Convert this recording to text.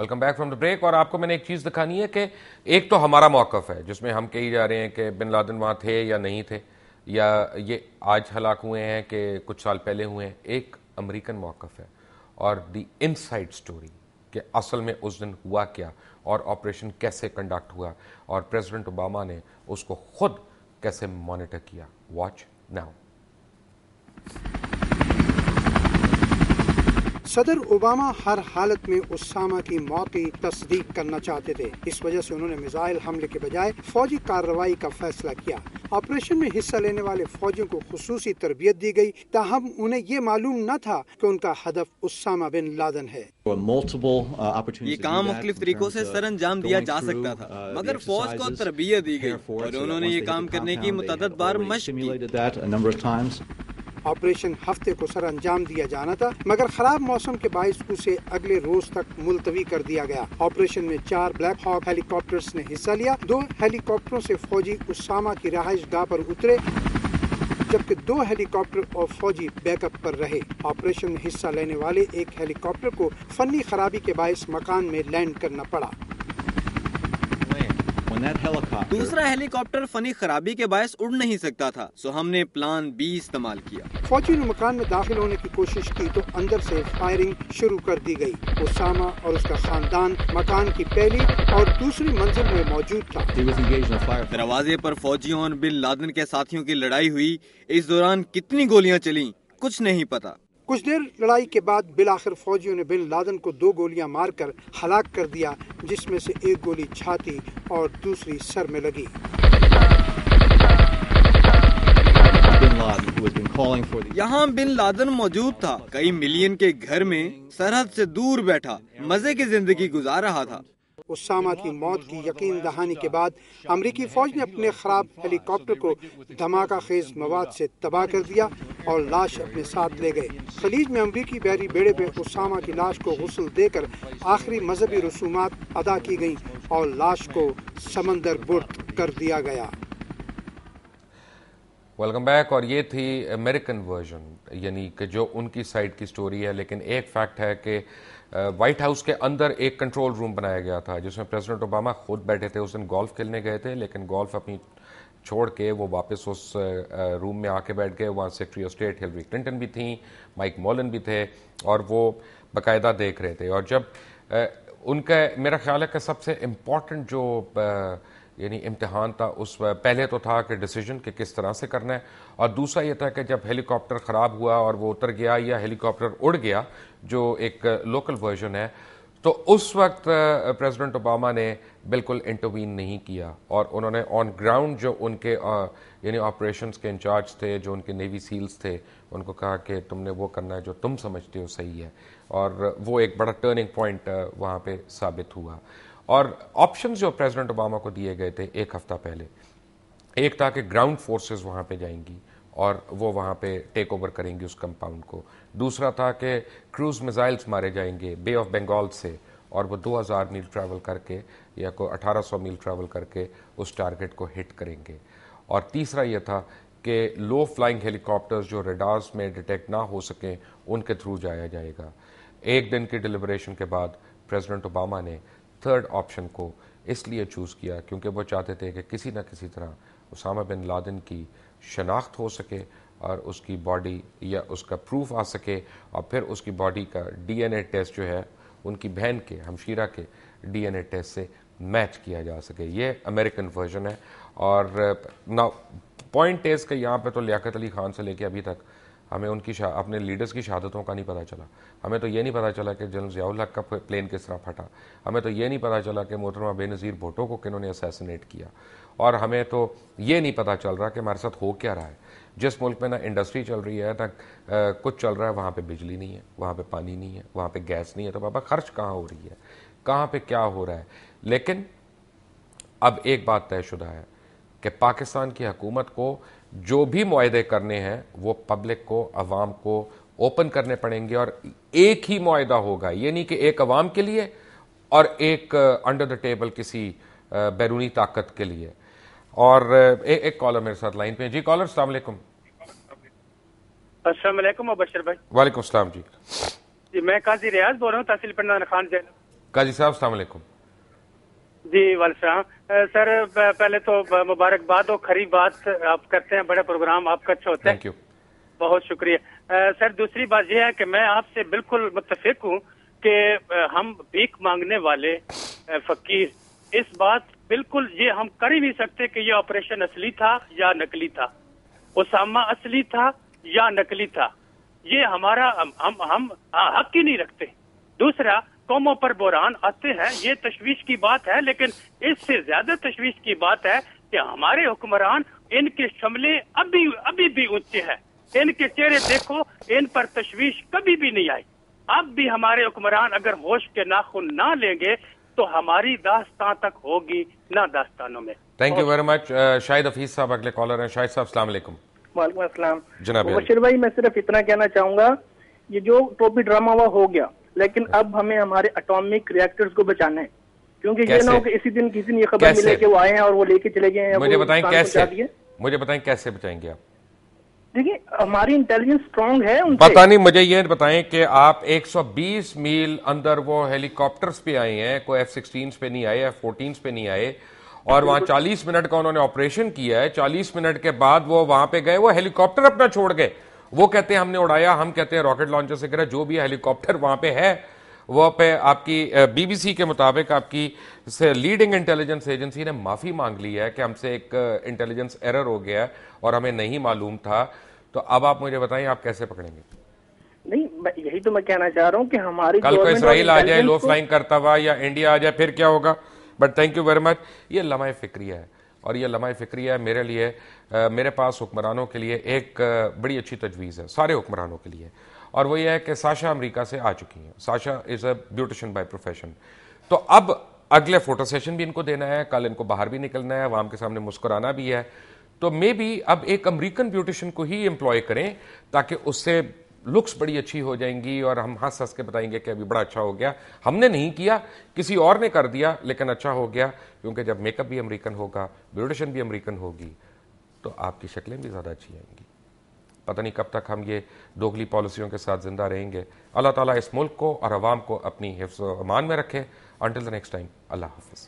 Welcome back from the break. और आपको मैंने एक चीज़ दिखानी है कि एक तो हमारा मौक़िफ़ है जिसमें हम कही जा रहे हैं कि बिन लादेन वहाँ थे या नहीं थे, या ये आज हलाक हुए हैं कि कुछ साल पहले हुए हैं। एक अमेरिकन मौक़िफ़ है और द इनसाइड स्टोरी कि असल में उस दिन हुआ क्या और ऑपरेशन कैसे कंडक्ट हुआ और प्रेसिडेंट ओबामा ने उसको खुद कैसे मॉनिटर किया। Watch now. सदर ओबामा हर हालत में उसामा की मौत की तस्दीक करना चाहते थे। इस वजह से उन्होंने मिसाइल हमले के बजाय फौजी कार्रवाई का फैसला किया। ऑपरेशन में हिस्सा लेने वाले फौजियों को खुसूसी तरबियत दी गई, ताहम उन्हें ये मालूम न था कि उनका हदफ उसामा बिन लादेन है। ये काम मुख्तलिफ तरीकों से सर अंजाम दिया जा सकता था, मगर फौज को तरबियत दी गई और उन्होंने ये काम करने की मुतअद्दिद बार मशक़ की। ऑपरेशन हफ्ते को सर अंजाम दिया जाना था, मगर खराब मौसम के बाइस उसे अगले रोज तक मुलतवी कर दिया गया। ऑपरेशन में 4 ब्लैक हॉक हेलीकॉप्टर्स ने हिस्सा लिया। 2 हेलीकॉप्टरों से फौजी उसामा की रहाइश गाह पर उतरे, जबकि 2 हेलीकॉप्टर और फौजी बैकअप पर रहे। ऑपरेशन में हिस्सा लेने वाले एक हेलीकॉप्टर को फनी खराबी के बाइस मकान में लैंड करना पड़ा। दूसरा हेलीकॉप्टर फनी खराबी के बायस उड़ नहीं सकता था, सो हमने प्लान बी इस्तेमाल किया। फौजी ने मकान में दाखिल होने की कोशिश की तो अंदर से फायरिंग शुरू कर दी गई। उसामा और उसका खानदान मकान की पहली और दूसरी मंजिल में मौजूद था। दरवाजे पर फौजियों और बिन लादेन के साथियों की लड़ाई हुई। इस दौरान कितनी गोलियां चली कुछ नहीं पता। कुछ देर लड़ाई के बाद बिलाखिर फौजियों ने बिन लादेन को 2 गोलियां मारकर हलाक कर दिया, जिसमें से एक गोली छाती और दूसरी सर में लगी। यहाँ बिन लादेन मौजूद था, कई मिलियन के घर में सरहद से दूर बैठा मजे की जिंदगी गुजार रहा था। उसामा की मौत की यकीन दहानी के बाद अमरीकी फौज ने अपने खराब हेलीकॉप्टर को धमाका खेज मवाद से तबाह कर दिया और लाश अपने साथ ले गए। खलीज में अमरीकी बहरी बेड़े पे उसामा की लाश को गुस्ल देकर आखिरी मजहबी रसूमात अदा की गयी और लाश को समंदर बुर्द कर दिया गया। Welcome back. और ये थी अमेरिकन वर्जन, यानी कि जो उनकी साइड की स्टोरी है। लेकिन एक फैक्ट है कि व्हाइट हाउस के अंदर एक कंट्रोल रूम बनाया गया था जिसमें प्रेसिडेंट ओबामा खुद बैठे थे। उस दिन गोल्फ खेलने गए थे, लेकिन गोल्फ अपनी छोड़ के वो वापस उस रूम में आके बैठ गए। वहाँ secretary of state Hillary Clinton भी थी, माइक मोलन भी थे, और वो बाकायदा देख रहे थे। और जब उनका मेरा ख्याल है कि सबसे इम्पॉर्टेंट जो यानी इम्तिहान था, उस पहले तो था कि डिसीजन कि किस तरह से करना है, और दूसरा ये था कि जब हेलीकॉप्टर ख़राब हुआ और वो उतर गया या हेलीकॉप्टर उड़ गया, जो एक लोकल वर्जन है, तो उस वक्त प्रेसिडेंट ओबामा ने बिल्कुल इंटरवीन नहीं किया और उन्होंने ऑन ग्राउंड जो उनके यानी ऑपरेशंस के इंचार्ज थे, जो उनके नेवी सील्स थे, उनको कहा कि तुमने वो करना है जो तुम समझते हो सही है। और वो एक बड़ा टर्निंग पॉइंट वहाँ पे साबित हुआ। और ऑप्शंस जो प्रेसिडेंट ओबामा को दिए गए थे एक हफ्ता पहले, एक था कि ग्राउंड फोर्सेस वहाँ पे जाएंगी और वो वहाँ पे टेक ओवर करेंगी उस कंपाउंड को। दूसरा था कि क्रूज मिसाइल्स मारे जाएंगे बे ऑफ बंगाल से, और वो 2000 मील ट्रैवल करके या को 1800 मील ट्रैवल करके उस टारगेट को हिट करेंगे। और तीसरा ये था कि लो फ्लाइंग हेलीकॉप्टर्स जो रडार्स में डिटेक्ट ना हो सकें, उनके थ्रू जाया जाएगा। एक दिन की डिलिब्रेशन के बाद प्रेसिडेंट ओबामा ने थर्ड ऑप्शन को इसलिए चूज़ किया क्योंकि वो चाहते थे कि किसी न किसी तरह उसामा बिन लादेन की शनाख्त हो सके और उसकी बॉडी या उसका प्रूफ आ सके, और फिर उसकी बॉडी का डीएनए टेस्ट जो है उनकी बहन के हमशीरा के डीएनए टेस्ट से मैच किया जा सके। ये अमेरिकन वर्जन है। और ना पॉइंट इज़ कि यहाँ पे तो लियाकत अली खान से लेके अभी तक हमें उनकी अपने लीडर्स की शहादतों का नहीं पता चला। हमें तो ये नहीं पता चला कि जनरल ज़ियाउल हक का प्लेन किस तरह फटा। हमें तो ये नहीं पता चला कि मोहतरमा बेनज़ीर भुट्टो को किन्होंने असैसिनेट किया। और हमें तो ये नहीं पता चल रहा कि हमारे साथ हो क्या रहा है। जिस मुल्क में ना इंडस्ट्री चल रही है, ना कुछ चल रहा है, वहाँ पे बिजली नहीं है, वहाँ पे पानी नहीं है, वहाँ पे गैस नहीं है, तो बाबा खर्च कहाँ हो रही है, कहाँ पे क्या हो रहा है। लेकिन अब एक बात तयशुदा है कि पाकिस्तान की हुकूमत को जो भी मुआहदे करने हैं वो पब्लिक को, अवाम को ओपन करने पड़ेंगे, और एक ही मुआहदा होगा। ये नहीं कि एक अवाम के लिए और एक अंडर द टेबल किसी बैरूनी ताकत के लिए। और एक कॉलर मेरे साथ लाइन पे। जी कॉलर, अस्सलाम वालेकुम। अस्सलाम वालेकुम मुबशर भाई। वालेकुम सलाम जी। जी मैं काजी रियाज बोल रहा हूँ, तहसील पंडान खान जैन। काजी साहब अस्सलाम वालेकुम। जी वालेकुम सर, पहले तो मुबारकबाद हो, खरी बात आप करते हैं, बड़ा प्रोग्राम आपका अच्छा होता है, थैंक यू, बहुत शुक्रिया। सर दूसरी बात यह है कि मैं आपसे बिल्कुल मुत्तफिक हूँ कि हम भीख मांगने वाले फकीर, इस बात बिल्कुल ये हम कर ही नहीं सकते कि ये ऑपरेशन असली था या नकली था, उसामा असली था या नकली था, ये हमारा हम हक ही नहीं रखते। दूसरा, कौमों पर बुरहान आते हैं, ये तशवीश की बात है, लेकिन इससे ज्यादा तशवीश की बात है कि हमारे हुक्मरान, इनके शमले अभी भी ऊंचे हैं, इनके चेहरे देखो, इन पर तशवीश कभी भी नहीं आई। अब भी हमारे हुक्मरान अगर होश के नाखून ना लेंगे तो हमारी दास्तान तक होगी ना दास्तानों में। Thank you very much. Shahid Hafeez साहब अगले कॉलर हैं। शाहिद साहब अस्सलाम वालेकुम। वालेकुम अस्सलाम जनाब बशीर भाई, मैं सिर्फ इतना कहना चाहूंगा, ये जो टोपी ड्रामा हुआ हो गया, लेकिन अब हमें हमारे एटॉमिक रिएक्टर्स को बचाना है, क्योंकि ये ना हो कि इसी दिन किसी दिन ये खबर मिले कि वो आए हैं और वो लेके चले गए हैं। मुझे बताएं कैसे, मुझे बताएं कैसे बचाएंगे आप? देखिए हमारी इंटेलिजेंस स्ट्रांग है उनसे। पता नहीं, मुझे ये बताएं कि आप 120 मील अंदर वो हेलीकॉप्टर्स पे आए हैं, कोई F-16 पे नहीं आए, F-14 पे नहीं आए, और वहां 40 मिनट का उन्होंने ऑपरेशन किया है। 40 मिनट के बाद वो वहां पे गए, वो हेलीकॉप्टर अपना छोड़ गए, वो कहते हैं हमने उड़ाया, हम कहते हैं रॉकेट लॉन्चर से गिरा, जो भी हेलीकॉप्टर वहां पे है वो पे आपकी BBC के मुताबिक आपकी लीडिंग इंटेलिजेंस एजेंसी ने माफी मांग ली है कि हमसे एक इंटेलिजेंस एरर हो गया और हमें नहीं मालूम था। तो अब आप मुझे बताएं आप कैसे पकड़ेंगे? नहीं, यही तो मैं कहना चाह रहा हूँ कि हमारी कल को इसराइल आ जाए लो फ्लाइंग करता हुआ, या इंडिया आ जाए, फिर क्या होगा? But thank you very much. ये लम्हा फिक्रिया है, और ये लम्हा फिक्रिया मेरे लिए, मेरे पास हुक्मरानों के लिए एक बड़ी अच्छी तजवीज़ है, सारे हुक्मरानों के लिए, और वो ये है कि साशा अमेरिका से आ चुकी हैं। Sasha is a beautician by profession. तो अब अगले फोटो सेशन भी इनको देना है, कल इनको बाहर भी निकलना है, आवाम के सामने मुस्कुराना भी है, तो मे बी अब एक अमेरिकन ब्यूटिशियन को ही एम्प्लॉय करें, ताकि उससे लुक्स बड़ी अच्छी हो जाएंगी और हम हंस हंस के बताएंगे कि अभी बड़ा अच्छा हो गया, हमने नहीं किया, किसी और ने कर दिया, लेकिन अच्छा हो गया। क्योंकि जब मेकअप भी अमेरिकन होगा, ब्यूटिशियन भी अमेरिकन होगी, तो आपकी शक्लें भी ज़्यादा अच्छी आएंगी। पता नहीं कब तक हम ये दोगली पॉलिसियों के साथ जिंदा रहेंगे। अल्लाह ताला इस मुल्क को और अवाम को अपनी हिफ्ज़ व अमान में रखे। अंटिल द नेक्स्ट टाइम, अल्लाह हाफ़िज़।